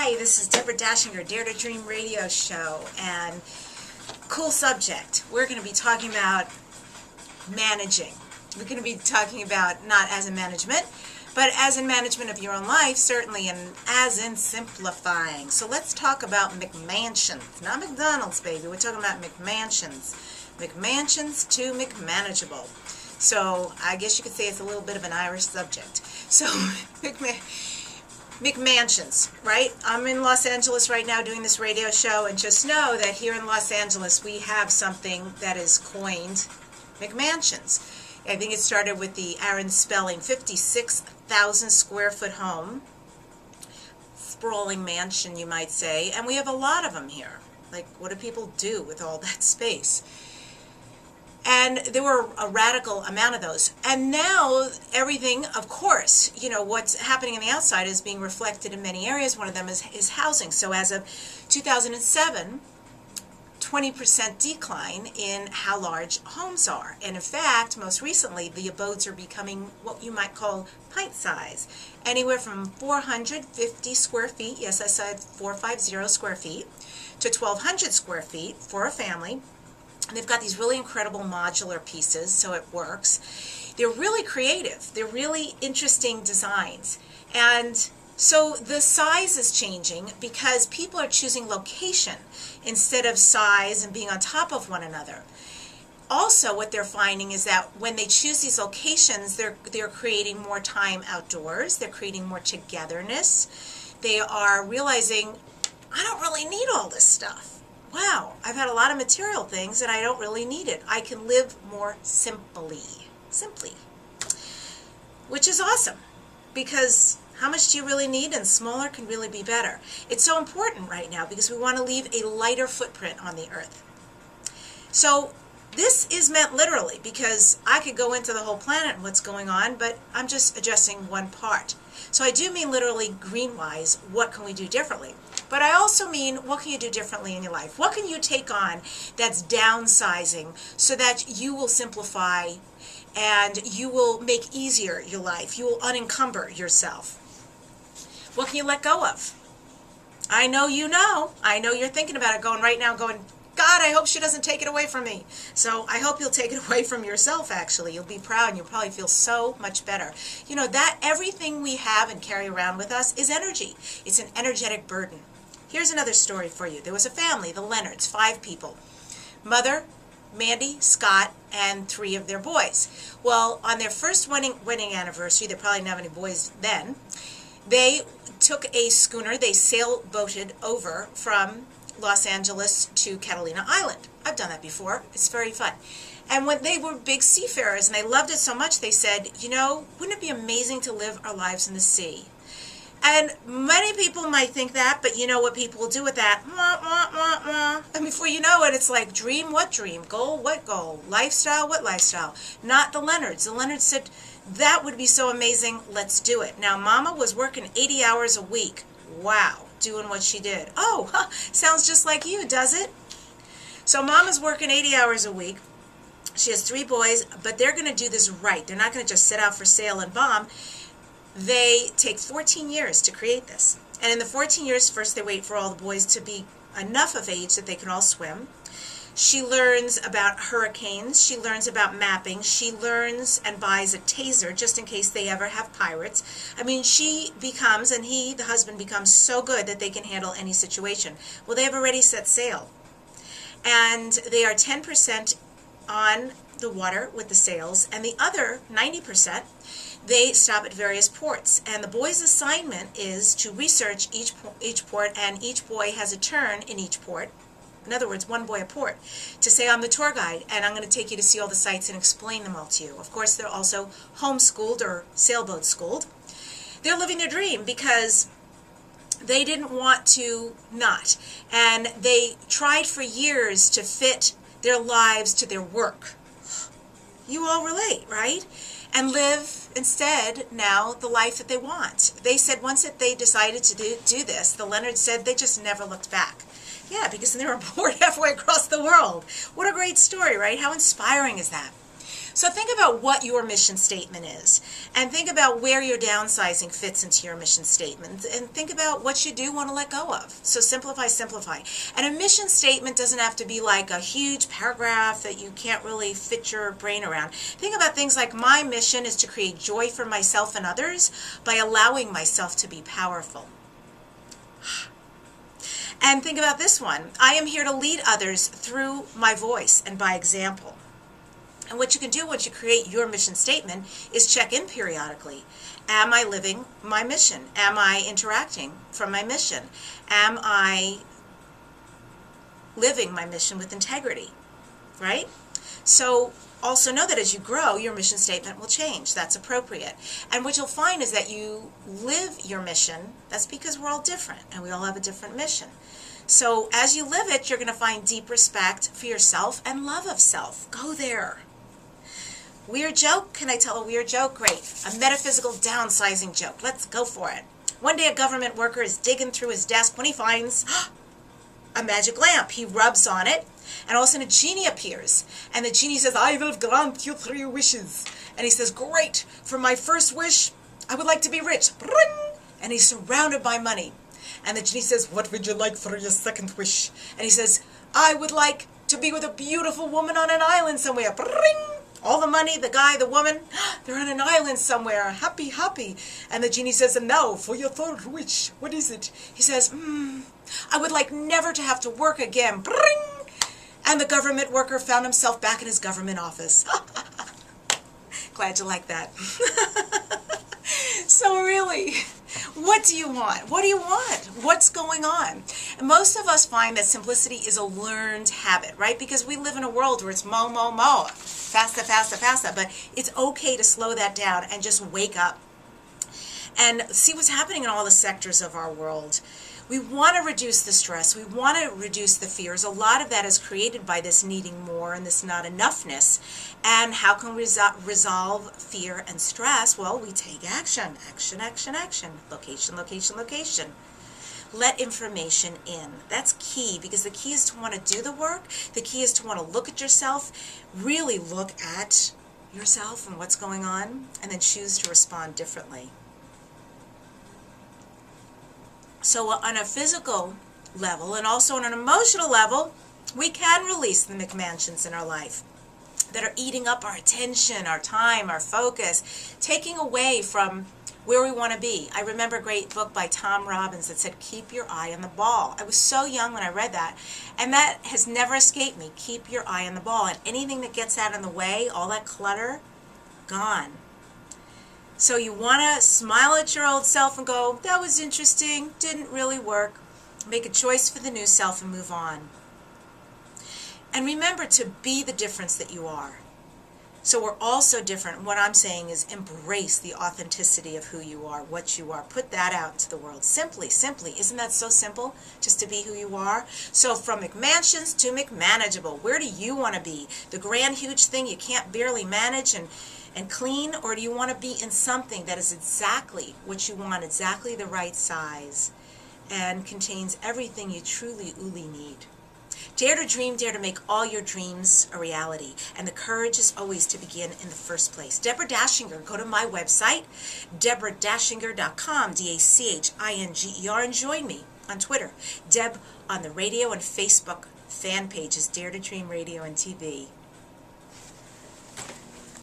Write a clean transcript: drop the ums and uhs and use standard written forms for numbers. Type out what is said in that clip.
Hi, this is Deborah Dachinger, Dare to Dream radio show, and cool subject. We're going to be talking about managing. We're going to be talking about not as in management, but as in management of your own life, certainly, and as in simplifying. So let's talk about McMansions, not McDonald's, baby. We're talking about McMansions. McMansions to McManageable. So I guess you could say it's a little bit of an Irish subject. So McMansions, right? I'm in Los Angeles right now doing this radio show, and just know that here in Los Angeles we have something that is coined McMansions. I think it started with the Aaron Spelling 56,000 square foot home, sprawling mansion you might say, and we have a lot of them here. Like, what do people do with all that space? And there were a radical amount of those. And now everything, of course, you know, what's happening on the outside is being reflected in many areas. One of them is housing. So as of 2007, 20% decline in how large homes are. And in fact, most recently, the abodes are becoming what you might call pint size. Anywhere from 450 square feet, yes, I said 450 square feet, to 1,200 square feet for a family. And they've got these really incredible modular pieces, so it works. They're really creative. They're really interesting designs. And so the size is changing because people are choosing location instead of size and being on top of one another. Also, what they're finding is that when they choose these locations, they're creating more time outdoors. They're creating more togetherness. They are realizing, I don't really need all this stuff. Wow, I've had a lot of material things and I don't really need it. I can live more simply, which is awesome, because how much do you really need? And smaller can really be better. It's so important right now because we want to leave a lighter footprint on the earth. So this is meant literally, because I could go into the whole planet and what's going on, but I'm just addressing one part. So I do mean literally green-wise, what can we do differently? But I also mean, what can you do differently in your life? What can you take on that's downsizing so that you will simplify and you will make easier your life? You will unencumber yourself. What can you let go of? I know you know. I know you're thinking about it going right now, going, God, I hope she doesn't take it away from me. So I hope you'll take it away from yourself, actually. You'll be proud and you'll probably feel so much better. You know, that everything we have and carry around with us is energy. It's an energetic burden. Here's another story for you. There was a family, the Leonards, 5 people. Mother, Mandy, Scott, and 3 of their boys. Well, on their first wedding anniversary, they probably didn't have any boys then, they took a schooner, they sailboated over from Los Angeles to Catalina Island. I've done that before. It's very fun. And when they were big seafarers and they loved it so much, they said, you know, wouldn't it be amazing to live our lives in the sea? And many people might think that, but you know what people will do with that? Wah, wah, wah, wah. And before you know it, it's like, dream, what dream? Goal, what goal? Lifestyle, what lifestyle? Not the Leonards. The Leonards said, that would be so amazing, let's do it. Now, Mama was working 80 hours a week. Wow, doing what she did. Oh, sounds just like you, does it? So Mama's working 80 hours a week. She has 3 boys, but they're going to do this right. They're not going to just sit out for sale and bomb. They take 14 years to create this. And in the 14 years, first they wait for all the boys to be enough of age that they can all swim. She learns about hurricanes. She learns about mapping. She learns and buys a taser just in case they ever have pirates. I mean, she becomes, and he, the husband, becomes so good that they can handle any situation. Well, they have already set sail. And they are 10% on the water with the sails, and the other 90%, they stop at various ports. And the boys' assignment is to research each port, and each boy has a turn in each port. In other words, one boy a port, to say, I'm the tour guide, and I'm going to take you to see all the sites and explain them all to you. Of course, they're also homeschooled or sailboat schooled. They're living their dream because they didn't want to not. And they tried for years to fit their lives to their work. You all relate, right? And live instead now the life that they want. They said once that they decided to do this, the Leonards said they just never looked back. Yeah, because they were bored halfway across the world. What a great story, right? How inspiring is that? So think about what your mission statement is, and think about where your downsizing fits into your mission statement, and think about what you do want to let go of. So simplify, simplify. And a mission statement doesn't have to be like a huge paragraph that you can't really fit your brain around. Think about things like, my mission is to create joy for myself and others by allowing myself to be powerful. And think about this one. I am here to lead others through my voice and by example. And what you can do once you create your mission statement is check in periodically. Am I living my mission? Am I interacting from my mission? Am I living my mission with integrity? Right? So also know that as you grow, your mission statement will change. That's appropriate. And what you'll find is that you live your mission. That's because we're all different and we all have a different mission. So as you live it, you're going to find deep respect for yourself and love of self. Go there. Weird joke? Can I tell a weird joke? Great. A metaphysical downsizing joke. Let's go for it. One day a government worker is digging through his desk when he finds a magic lamp. He rubs on it, and all of a sudden a genie appears. And the genie says, I will grant you 3 wishes. And he says, great. For my first wish, I would like to be rich. Ring! And he's surrounded by money. And the genie says, what would you like for your second wish? And he says, I would like to be with a beautiful woman on an island somewhere. Ring! All the money, the guy, the woman, they're on an island somewhere, happy, happy. And the genie says, and now for your third wish, what is it? He says, I would like never to have to work again. Bring! And the government worker found himself back in his government office. Glad you like that. So really, what do you want? What do you want? What's going on? And most of us find that simplicity is a learned habit, right? Because we live in a world where it's mo, mo, mo, faster, faster, faster. But it's okay to slow that down and just wake up and see what's happening in all the sectors of our world. We want to reduce the stress. We want to reduce the fears. A lot of that is created by this needing more and this not enoughness. And how can we resolve fear and stress? Well, we take action. Action, action, action. Location, location, location. Let information in. That's key, because the key is to want to do the work. The key is to want to look at yourself, really look at yourself and what's going on, and then choose to respond differently. So on a physical level and also on an emotional level, we can release the McMansions in our life that are eating up our attention, our time, our focus, taking away from where we want to be. I remember a great book by Tom Robbins that said, keep your eye on the ball. I was so young when I read that, and that has never escaped me. Keep your eye on the ball, and anything that gets out in the way, all that clutter, gone. So you want to smile at your old self and go, that was interesting, didn't really work. Make a choice for the new self and move on. And remember to be the difference that you are. So we're all so different. What I'm saying is embrace the authenticity of who you are, what you are. Put that out to the world. Simply, simply. Isn't that so simple? Just to be who you are. So from McMansions to McManageable, where do you want to be? The grand, huge thing you can't barely manage and clean, or do you want to be in something that is exactly what you want, exactly the right size, and contains everything you truly need? Dare to dream, dare to make all your dreams a reality. And the courage is always to begin in the first place. Deborah Dachinger, go to my website, deborahdachinger.com, Dachinger, and join me on Twitter. Deb on the radio and Facebook fan pages, Dare to Dream Radio and TV.